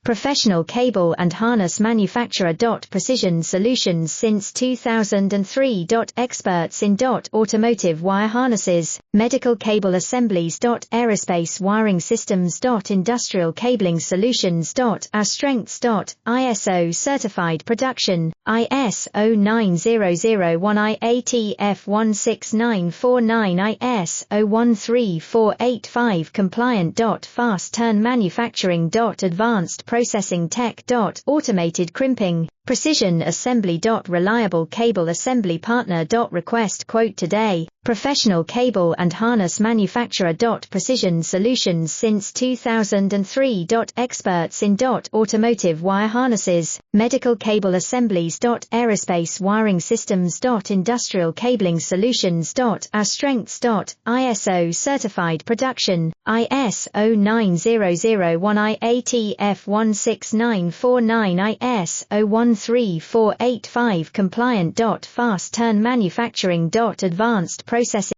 professional cable and harness manufacturer. Precision Solutions since 2003. Experts in automotive wire harnesses, medical cable assemblies. Aerospace wiring systems. Industrial cabling solutions. Our strengths. ISO certified production, ISO 9001 IATF 16949 ISO 13485 compliant. Fast turn manufacturing. Advanced processing tech. Automated crimping, precision assembly. Reliable cable assembly partner. Request quote today. Professional cable and harness manufacturer. Precision Solutions since 2003. Experts in automotive wire harnesses, medical cable assemblies. Aerospace wiring systems. Industrial cabling solutions. Our strengths. ISO certified production, ISO 9001 IATF 16949 ISO 13485 compliant. Fast turn manufacturing. Advanced processing